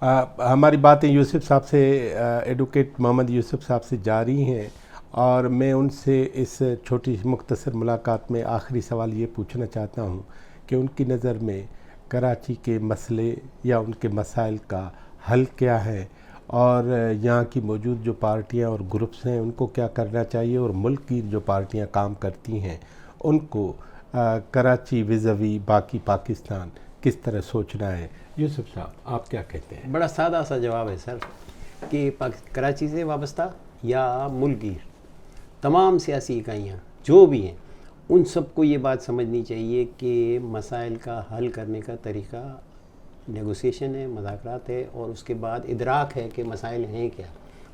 ہماری باتیں یوسف صاحب سے ایڈوکیٹ محمد یوسف صاحب سے جاری ہیں، اور میں ان سے اس چھوٹی مختصر ملاقات میں آخری سوال یہ پوچھنا چاہتا ہوں کہ ان کی نظر میں کراچی کے مسئلے یا ان کے مسائل کا حل کیا ہے، اور یہاں کی موجود جو پارٹیاں اور گروپس ہیں ان کو کیا کرنا چاہیے، اور ملک کی جو پارٹیاں کام کرتی ہیں ان کو کراچی ویزاوی باقی پاکستان کس طرح سوچنا ہے۔ یوسف صاحب آپ کیا کہتے ہیں؟ بڑا سادہ سا جواب ہے سر کہ کراچی سے وابستہ یا ملک کی تمام سیاسی اکائیاں جو بھی ہیں ان سب کو یہ بات سمجھنی چاہیے کہ مسائل کا حل کرنے کا طریقہ نیگوسیشن ہے، مذاکرات ہے، اور اس کے بعد ادراک ہے کہ مسائل ہیں کیا،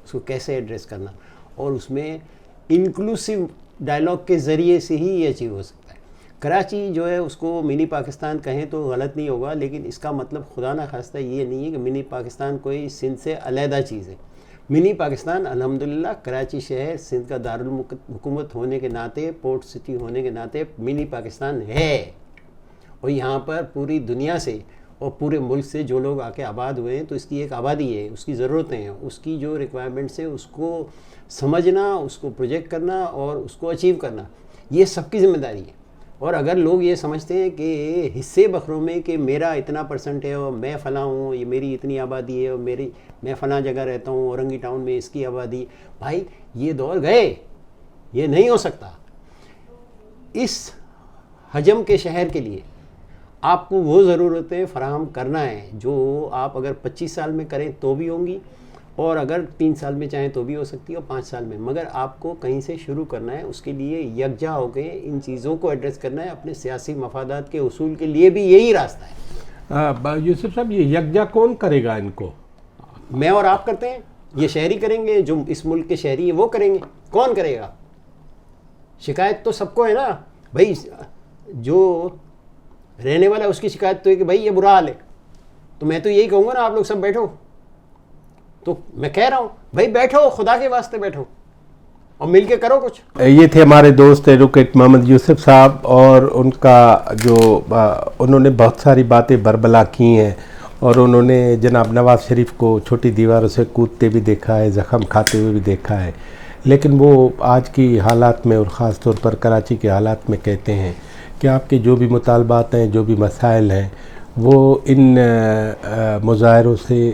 اس کو کیسے ایڈریس کرنا، اور اس میں انکلوسیو ڈائلاگ کے ذریعے سے ہی یہ اچیو ہو سکتا ہے۔ کراچی جو ہے اس کو منی پاکستان کہیں تو غلط نہیں ہوگا، لیکن اس کا مطلب خدا نہ خواستہ یہ نہیں ہے کہ منی پاکستان کوئی سندھ سے علیحدہ چیز ہے۔ منی پاکستان الحمدللہ کراچی شہر سندھ کا دارالحکومت ہونے کے ناطے، پورٹ سٹی ہونے کے ناطے منی پاکستان ہے، اور یہاں پر پوری دنیا سے اور پورے ملک سے جو لوگ آ کے آباد ہوئے ہیں تو اس کی ایک آبادی ہے، اس کی ضرورتیں ہیں، اس کی جو ریکوائرمنٹس ہیں اس کو سمجھنا، اس کو پروجیکٹ کرنا اور اس کو اچیو کرنا، یہ سب کی ذمہ داری ہے۔ اور اگر لوگ یہ سمجھتے ہیں کہ حصے بکھروں میں کہ میرا اتنا پرسنٹ ہے اور میں فلاں ہوں، یہ میری اتنی آبادی ہے اور میں فلاں جگہ رہتا ہوں، اورنگی ٹاؤن میں اس کی آبادی، بھائی یہ دور گئے، یہ نہیں ہو سکتا۔ اس حجم کے شہر کے لیے آپ کو وہ ضرورتیں فراہم کرنا ہے جو آپ اگر 25 سال میں کریں تو بھی ہوں گی، اور اگر 3 سال میں چاہیں تو بھی ہو سکتی ہے، اور 5 سال میں، مگر آپ کو کہیں سے شروع کرنا ہے، اس کے لیے یکجا ہو کے ان چیزوں کو ایڈریس کرنا ہے۔ اپنے سیاسی مفادات کے حصول کے لیے بھی یہی راستہ ہے۔ یوسف صاحب یہ یکجا کون کرے گا ان کو؟ میں اور آپ کرتے ہیں، یہ شہری کریں گے، جو اس ملک کے شہری ہیں وہ کریں گے، کون کرے گا؟ شکایت تو سب کو ہے نا بھائی، جو رہنے والا ہے اس کی شکایت تو ہے کہ بھائی یہ برا حال ہے، تو میں تو یہی کہوں گا نا آپ لوگ سب بیٹھو، تو میں کہہ رہا ہوں بھائی بیٹھو، خدا کے واسطے بیٹھو اور مل کے کرو کچھ۔ یہ تھے ہمارے دوست ایڈوکیٹ محمد یوسف صاحب، اور ان کا جو انہوں نے بہت ساری باتیں بربلا کی ہیں، اور انہوں نے جناب نواز شریف کو چھوٹی دیواروں سے کودتے بھی دیکھا ہے، زخم کھاتے ہوئے بھی دیکھا ہے، لیکن وہ آج کی حالات میں اور خاص طور پر کراچی کے حالات میں کہتے ہیں کہ آپ کے جو بھی مطالبات ہیں، جو بھی مسائل ہیں، وہ ان مظاہروں سے،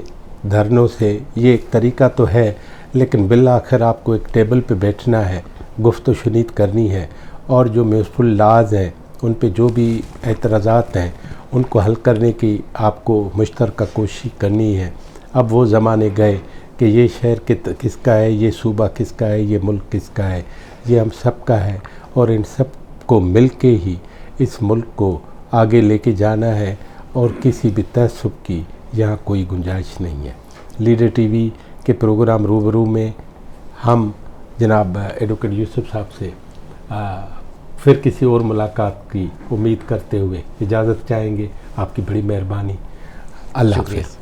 دھرنوں سے، یہ ایک طریقہ تو ہے، لیکن بالآخر آپ کو ایک ٹیبل پہ بیٹھنا ہے، گفت و شنید کرنی ہے، اور جو میوسفل لاز ہیں ان پہ جو بھی اعتراضات ہیں ان کو حل کرنے کی آپ کو مشترکہ کوشش کرنی ہے۔ اب وہ زمانے گئے کہ یہ شہر کس کا ہے، یہ صوبہ کس کا ہے، یہ ملک کس کا ہے، یہ ہم سب کا ہے، اور ان سب کو مل کے ہی اس ملک کو آگے لے کے جانا ہے، اور کسی بھی تعصب کی یہاں کوئی گنجائش نہیں ہے۔ لیڈر ٹی وی کے پروگرام روبرو میں ہم جناب ایڈوکیٹ یوسف صاحب سے پھر کسی اور ملاقات کی امید کرتے ہوئے اجازت چاہیں گے۔ آپ کی بڑی مہربانی، اللہ حافظ۔